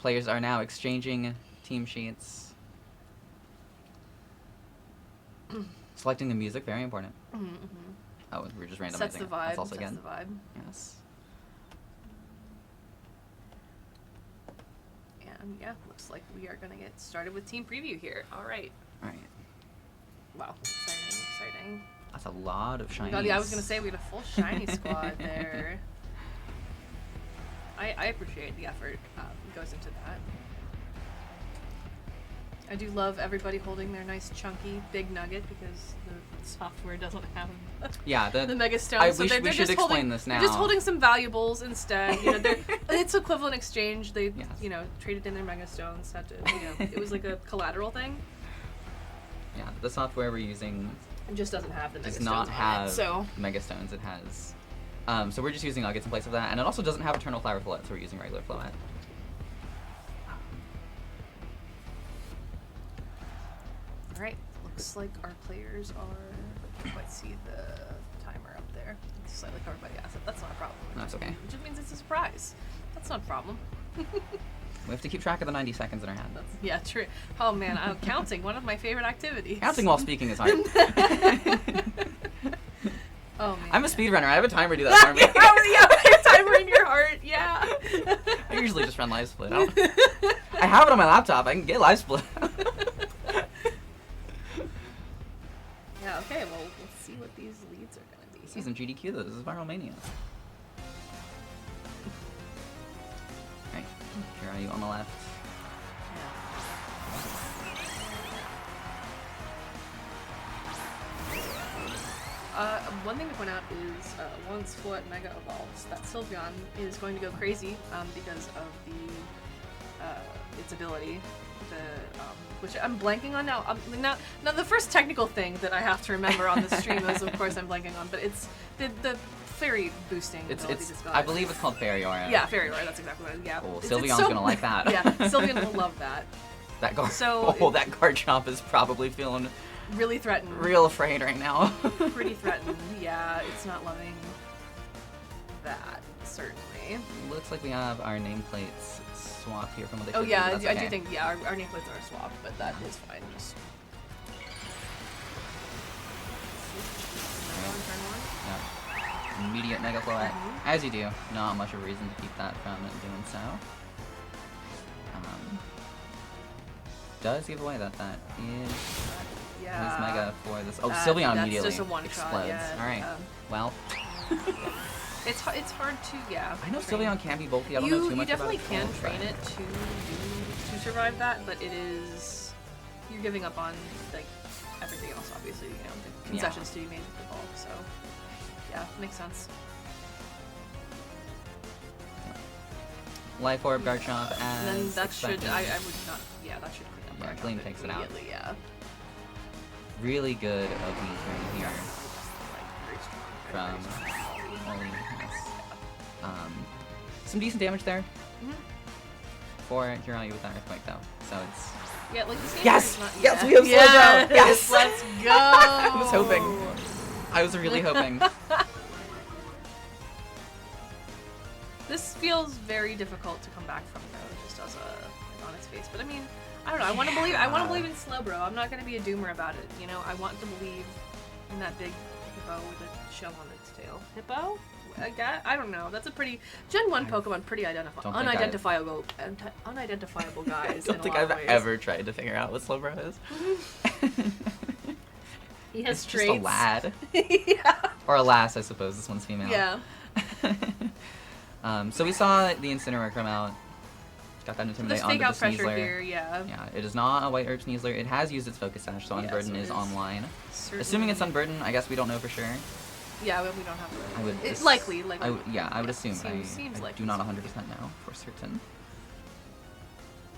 Players are now exchanging team sheets. Selecting the music, very important. Oh, we're just randomizing. Sets the vibe. That's also Sets again. the vibe. Yes. And yeah, looks like we are gonna get started with team preview here. All right. All right. Wow, exciting. That's a lot of shinies. God, yeah, I was gonna say we had a full shiny squad there. I appreciate the effort goes into that. I do love everybody holding their nice chunky big nugget because the software doesn't have yeah, the Mega Stone. So we they're should just explain this now. They're just holding some valuables instead. You know, it's equivalent exchange. They Yes. you know traded in their Mega Stones. Had to, you know, it was like a collateral thing. Yeah, the software we're using It just doesn't have the Mega does Stones not on have it, so Mega Stones. It has. So we're just using nuggets in place of that, and it also doesn't have Eternal Flower Floette, so we're using regular Floette. all right. Looks like our players are. Can't quite see the timer up there. It's slightly covered by the asset. That's not a problem. That's okay. It just means it's a surprise. That's not a problem. We have to keep track of the 90 seconds in our hand. Yeah, true. Oh man, counting, one of my favorite activities. Counting while speaking is hard. Oh man. I'm a speedrunner. I have a timer do that for me. Yeah, timer in your heart. Yeah. I usually just run live split. I have it on my laptop. I can get live split. Yeah. Okay. Well, let's see what these leads are gonna be. This isn't GDQ though. This is Viralmania. Right. Here are you on the left. One thing to point out is once Floette Mega evolves, that Sylveon is going to go crazy because of the its ability, which I'm blanking on now. Now the first technical thing that I have to remember on this stream is, of course, I'm blanking on, but it's the fairy boosting ability. This guy. I believe it's called Fairy Aura. Yeah, Fairy Aura. That's exactly what it is. Yeah. Oh, It's Sylveon's so, gonna like that. Yeah, Sylveon will love that. That So Garchomp is probably feeling really threatened. real afraid right now. Pretty threatened. Yeah, it's not loving that, certainly. Looks like we have our nameplates swapped here from what they Oh should yeah, be, but I that's do okay. think, yeah, our nameplates are swapped, but that is fine. Just turn one. Yeah. Immediate Mega Floette. As you do. Not much of a reason to keep that from doing so. Does give away that is Yeah. his Mega for this. Oh, Sylveon that's immediately just a one-shot, explodes. yeah, Alright. Well. It's hard to, yeah. I know train. Sylveon can be bulky. I don't know too You much definitely about can it, train it to survive that, but it is, you're giving up on like everything else, obviously, you know, the concessions to be made with the bulk, so yeah, makes sense. Life Orb, Garchomp, as And then that expected. should, I would not, yeah, that should clean up. Yeah, Garchomp clean takes it out. immediately, yeah. Really good of me right here Very strong. from Waleed. Yes. Some decent damage there for Chiraya with that Earthquake though. So it's Yeah, like the yes! not, Yes, yeah. we have Slowbro! Yes! Let's go! I was hoping. I was really hoping. This feels very difficult to come back from though, just as on its face. But I mean, I don't know. I want to believe in Slowbro. I'm not going to be a doomer about it. You know, I want to believe in that big hippo with a shell on its tail. Hippo? I don't know. That's a pretty Gen 1 Pokemon, pretty unidentifiable guys. I don't think I've ever tried to figure out what Slowbro is. He has it's traits. just a lad. Yeah. Or a lass, I suppose. This one's female. Yeah. So we saw the Incineroar come out. Got that Intimidate There's onto fake the out pressure Sneasler. here, yeah. Yeah, it is not a White Herb Sneasler. It has used its Focus Sash, so Yeah, Unburden so it is is online. certainly- Assuming it's Unburden, I guess we don't know for sure. Yeah, we don't have to. I would It's likely. I would assume. Seems I like do not 100% know for certain.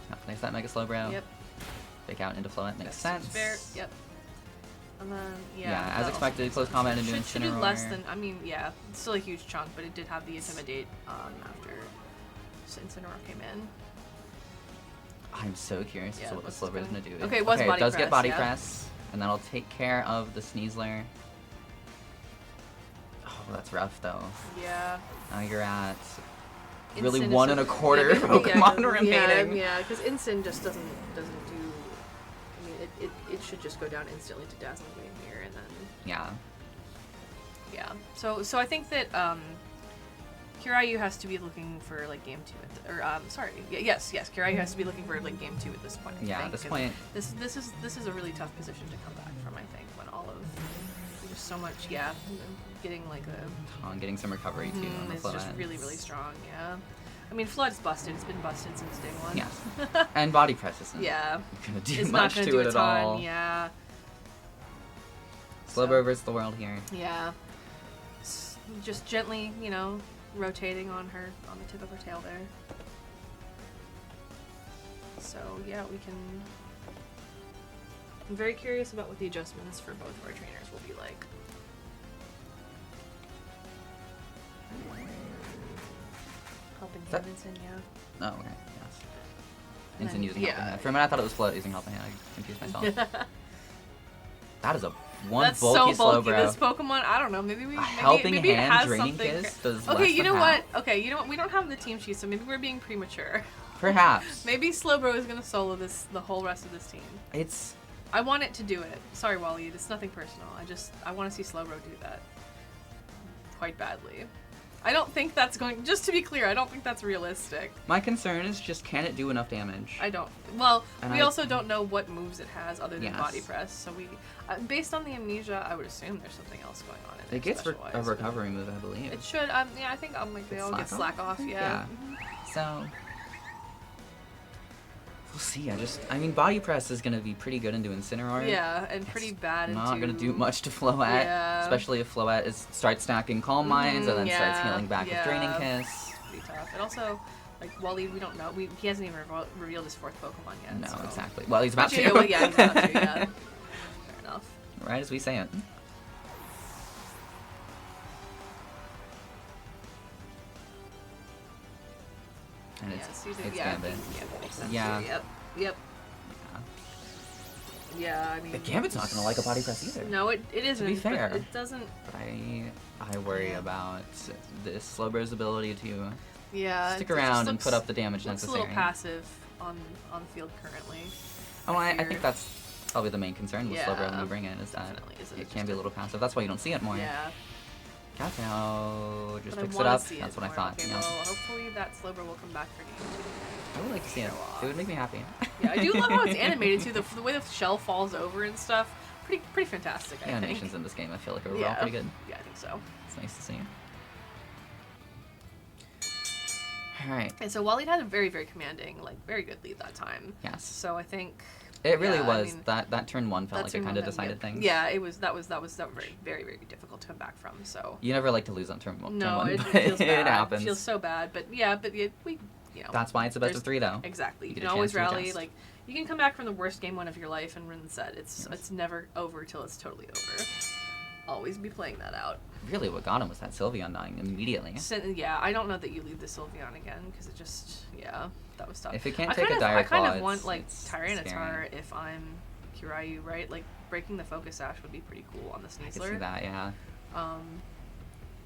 Now place that Mega Slowbro. Yep. Fake out into Floette makes That seems sense. fair. Yep. And then Yeah, as that expected, also close combat into should do Incineroar. less than. I mean, yeah, it's still a huge chunk, but it did have the Intimidate after Incineroar came in. I'm so curious as Yeah, to what the what's this Slowbro is gonna- going to do. Okay, it was Body does Press, get Body yeah. Press, and that'll take care of the Sneasler. Oh, that's rough though. Yeah. Now you're at really Incin is 1 so-1/4 yeah, Pokemon remaining. Yeah, because Incin just doesn't do. I mean, it should just go down instantly to Dazzling Gleam here, and then Yeah. yeah. So I think that Chiraya has to be looking for like game 2 yes, Chiraya has to be looking for like game 2 at this point. I Yeah, think, at this 'cause point. this is a really tough position to come back from. I think when all of there's so much getting like a Getting some recovery too on the it's just Floette. really strong. Yeah. I mean, Flood's busted. It's been busted since day one. Yeah. And body press isn't Yeah. gonna do It's much not gonna to do it a at ton. all. Yeah. Slowbro versus the world here. Yeah. Just gently, rotating on the tip of her tail there. So yeah, we can. I'm very curious about what the adjustments for both of our trainers will be like. Helping hand Incin, yeah. Oh, okay. Yes. And Incin then- using yeah. helping hand. For a minute, I thought it was Floette using helping hand. I confused myself. That is a one That's bulky so bulky. Slowbro. This Pokemon, I don't know. Maybe helping maybe it hand has Draining something. Kiss does Okay, less you than know half. what? Okay, you know what? We don't have the team sheet, so maybe we're being premature. Perhaps. Maybe Slowbro is gonna solo the whole rest of this team. It's I want it to do it. Sorry, Waleed. It's nothing personal. I want to see Slowbro do that quite badly. I don't think that's going. Just to be clear, I don't think that's realistic. my concern is just can it do enough damage? I don't. Well, And we I- also don't know what moves it has other than Yes. body press. So we, based on the amnesia, I would assume there's something else going on in It gets special-wise, a but- recovery move, I believe. It should. Yeah, I think like they all get Slack slack off. off? Yeah. So we'll see. I mean, body press is gonna be pretty good into Incineroar. Yeah, and pretty bad into. Not gonna do much to Floette, Yeah. especially if Floette starts stacking Calm Minds and then starts healing back with Draining Kiss. Pretty tough. And also, like Waleed, we don't know. He hasn't even revealed his 4th Pokemon yet. No, so. exactly. Well, he's about to. Yeah, he's about to. Yeah. Fair enough. Right as we say it. And it's Gambit. Makes sense. Yeah. Yep. Yeah, I mean. The Gambit's not gonna like a body press either. No, it isn't. To be fair. But it doesn't. But I worry about this Slowbro's ability to Yeah. stick it just around and looks- put up the damage looks necessary. a little passive on the field currently. Oh, I fear. think that's probably the main concern with Slowbro when Yeah, you bring it is that definitely is. it It's can just be a little passive. That's why you don't see it more. Yeah. Kakao just But I picks it wanna up. see That's it what I more. thought. Okay, Yeah. well, hopefully that Slowbro will come back for game 2. I would like to see it. It would make me happy. Yeah, I do love how it's animated too. The way the shell falls over and stuff, pretty fantastic. The I animations think. in this game, I feel like are overall Yeah. pretty good. Yeah, I think so. It's nice to see. All right. And so Waleed had a very, very commanding, like very good lead that time. Yes. So I think It really yeah, I was. mean, That turn 1 felt that's like it when kind of we decided things. Yeah, it was. That was very, very, very difficult to come back from. So You never like to lose on turn 1. no, it but feels bad. it happens. It feels so bad. But yeah, we. That's why it's a best there's- of 3, though. Exactly. You get can a always chance to rally. adjust. Like you can come back from the worst game 1 of your life and win the set. It's never over till it's totally over. Always be playing that out. Really, what got him was that Sylveon dying immediately. Yeah, I don't know that you leave the Sylveon again because it just that was tough. If it can't I take kind a of, dire I kind claw, of want it's- like it's Tyranitar scary. if I'm Chiraya, right? Like breaking the Focus Sash would be pretty cool on the I can see Sneasler. that, yeah.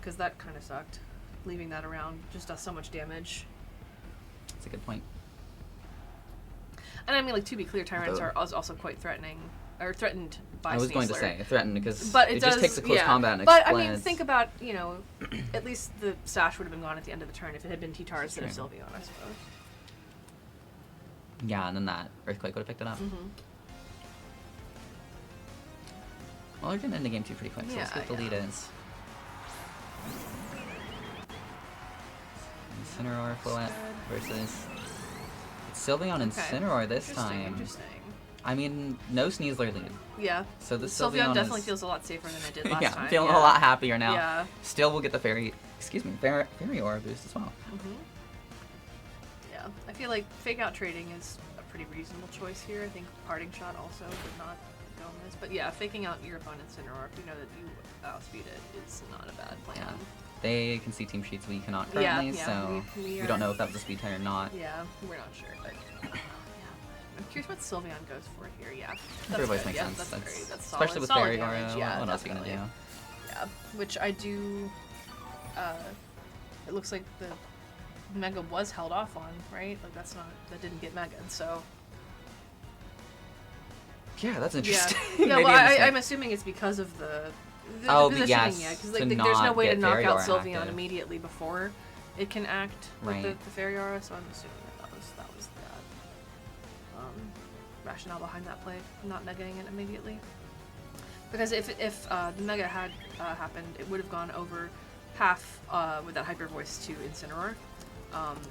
Because that kind of sucked. Leaving that around just does so much damage. That's a good point. And I mean, like to be clear, Tyranitar is also quite threatening, or threatened by I was Sneasler. going to say, threatened, because But it does, just takes a close yeah. combat and But explains. I mean, think about, at least the Sash would have been gone at the end of the turn if it had been T-Tar instead of true. Sylveon, I suppose. Yeah, and then that Earthquake would have picked it up. Mm-hmm. Well, we're getting into game 2 pretty quick, so let's see what the lead is. Incineroar, Floette versus Sylveon and Incineroar this time. Interesting. I mean, no Sneasler lead. Yeah. So this Sylveon definitely is... feels a lot safer than it did last yeah, time. I'm feeling a lot happier now. Yeah. Still, we'll get the Fairy Aura boost as well. Mm-hmm. Yeah. I feel like Fake Out trading is a pretty reasonable choice here. I think Parting Shot also would not go on this. But yeah, faking out your opponent's Incineroar if you know that you outspeed it is not a bad plan. Yeah. They can see team sheets, we cannot currently, so we don't know if that was a speed tie or not. Yeah, we're not sure, but yeah. I'm curious what Sylveon goes for here. Yeah, Their voice makes sense. That's solid. Especially with Fairy Aura. Yeah, what else are you gonna do? Yeah, which I do. It looks like the Mega was held off on, right? Like that didn't get Mega, so. Yeah, that's interesting. Yeah, Maybe well, I'm assuming it's because of the positioning, yes, yeah, because to like, there's no not way to get knock out Fairy Sylveon active. immediately before it can act with Right. the Fairy Aura, so I'm assuming that was the rationale behind that play, not negating it immediately. Because if the Mega had happened, it would have gone over half with that Hyper Voice to Incineroar,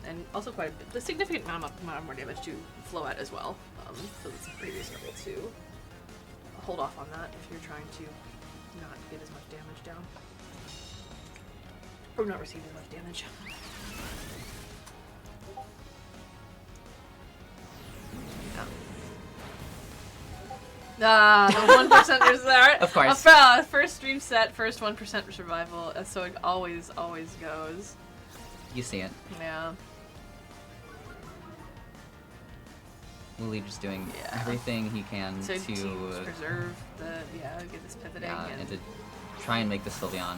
and also quite a significant amount more damage to Floette as well. So it's pretty reasonable to hold off on that if you're trying to not get as much damage down. Or not receive as much damage. Ah, the 1%ers there. Of course. First stream set, first 1% survival, so it always goes. You see it. Yeah. Waleed just doing everything he can So to preserve get this pivoting. and to try and make the Sylveon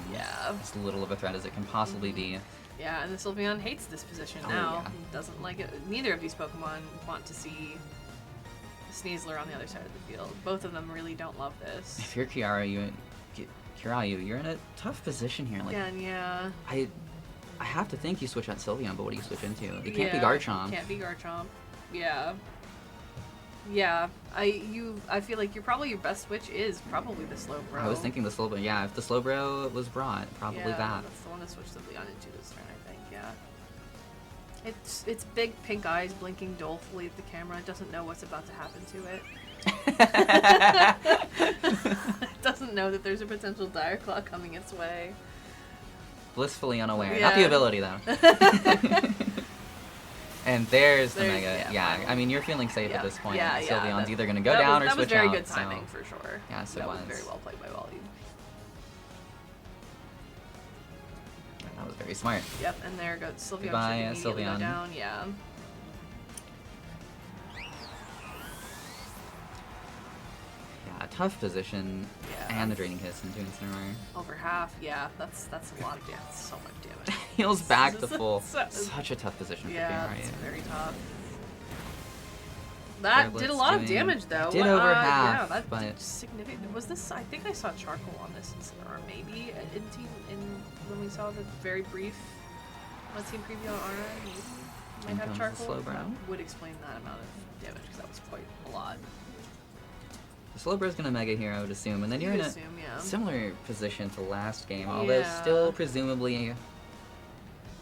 as little of a threat as it can possibly be. Yeah, and the Sylveon hates this position now. Doesn't like it. Neither of these Pokemon want to see Sneasler on the other side of the field. Both of them really don't love this. If you're Chiraya, you're in a tough position here. Like, Again, yeah. I have to think you switch out Sylveon, but what do you switch into? It can't be Garchomp. Can't be Garchomp. Yeah. Yeah. I feel like your best switch is probably the Slowbro. I was thinking the Slowbro. Yeah, if the Slowbro was brought, probably that. That's the one to switch Sylveon into this turn, I think. Yeah. It's big pink eyes blinking dolefully at the camera. It doesn't know what's about to happen to it. It doesn't know that there's a potential Dire Claw coming its way. Blissfully unaware. Not the ability, though. And there's the Mega. Yeah, I mean, you're feeling safe at this point. Sylveon's either going to go down or switch out. That was very good timing, for sure. Yes, that was very well played by Waleed. That was very smart. Yep, and there goes Sylveon. Goodbye, should immediately Sylveon. go down, yeah. Yeah, tough position. Yeah. And the Draining Kiss into Incineroar. Over half, yeah. That's a lot of damage. So much damage. Heals back to full. So- Such a tough position for Yeah, Chiraya. it's very tough. That did a lot of damage, though. Did over half, yeah, that but did significant. Was this? I think I saw charcoal on this Incineroar, maybe in when we saw the very brief Let's See preview on Aura. Maybe might have charcoal. Slowbro. That would explain that amount of damage because that was quite a lot. The Slowbro's gonna Mega here, I would assume, and then you're in a similar position to last game, although still presumably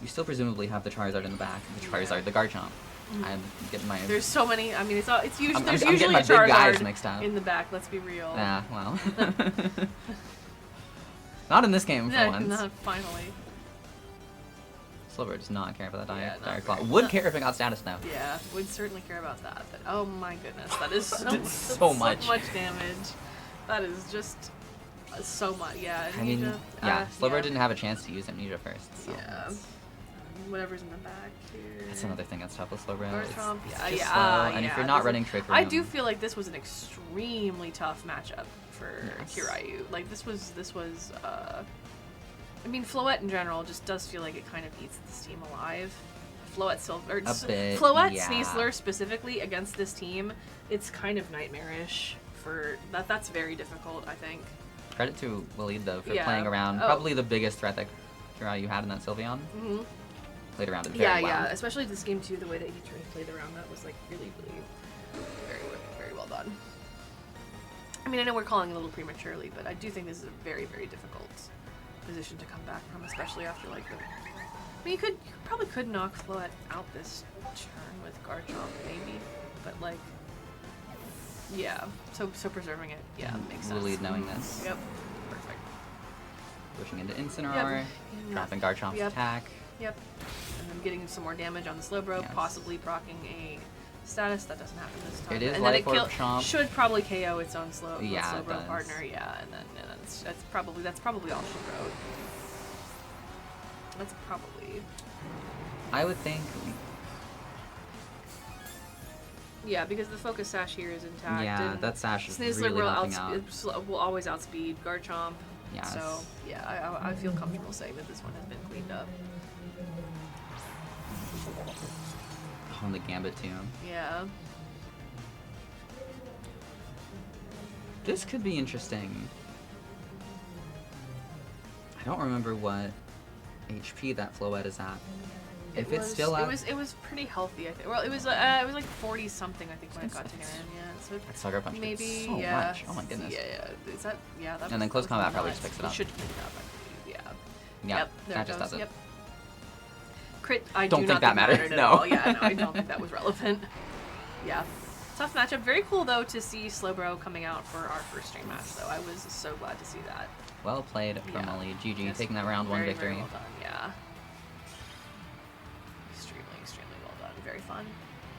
you still presumably have the Charizard in the back, the Garchomp. I'm getting my. There's so many. I mean, it's usually I'm usually getting my a big guys Charizard mixed up. in the back. Let's be real. Yeah, well, not in this game for once. Not finally. Slowbro does not care about that Dire not Claw. very Would much. care if it got status though. Yeah, would certainly care about that. But oh my goodness, that is so much damage. That is just so much. Yeah. I mean, Amnesia, Slowbro didn't have a chance to use Amnesia first. So Yeah. Whatever's in the back here. that's another thing that's tough with Slowbro. Garchomp, It's just slow, and if you're not running Trick Room, I do feel like this was an extremely tough matchup for Chiraya. Like this was I mean, Floette in general just does feel like it kind of eats this team alive. Floette Sneasler specifically against this team, it's kind of nightmarish for that. That's very difficult, I think. Credit to Waleed though for playing around. Probably the biggest threat that you had in that Sylveon. Played around it very well. Yeah, especially this game too. The way that he played around that was like really very well done. I mean, I know we're calling it a little prematurely, but I do think this is a very difficult position to come back from, especially after like the. I mean, you probably could knock Floette out this turn with Garchomp maybe, but like, yeah. So preserving it, makes sense. Waleed knowing this. Yep. Perfect. Pushing into Incineroar, dropping Garchomp's attack. Yep. And then getting some more damage on the Slowbro, possibly proccing a status. That doesn't happen this time. It is and then Chomp. Should probably KO its own Slowbro does. partner. Yeah, and then that's probably all she wrote. That's probably. I would think. Yeah, because the focus sash here is intact. Yeah, and that sash is Sneasler really helping out. will always outspeed Garchomp. Yes. So yeah, I feel comfortable saying that this one has been cleaned up. on the Gambit too. Yeah. This could be interesting. I don't remember what HP that Floette is at. If it's still at... It was pretty healthy, I think. Well, it was like 40 something, I think, when it got to him. Yeah. So that Sucker Punch maybe so much. Oh my goodness. Yeah. Is that that? And then close combat probably just picks it up. Should pick it up, I believe. Yeah. Yep. There That it just goes. does it. Yep. Crit. I don't do think not that mattered. at No. all. Yeah. No, I don't think that was relevant. Yeah. Tough matchup. Very cool though to see Slowbro coming out for our first stream match. Though I was so glad to see that. Well played from Waleed. GG, yes, taking that round 1 victory. Very well done. Yeah. Extremely well done. Very fun.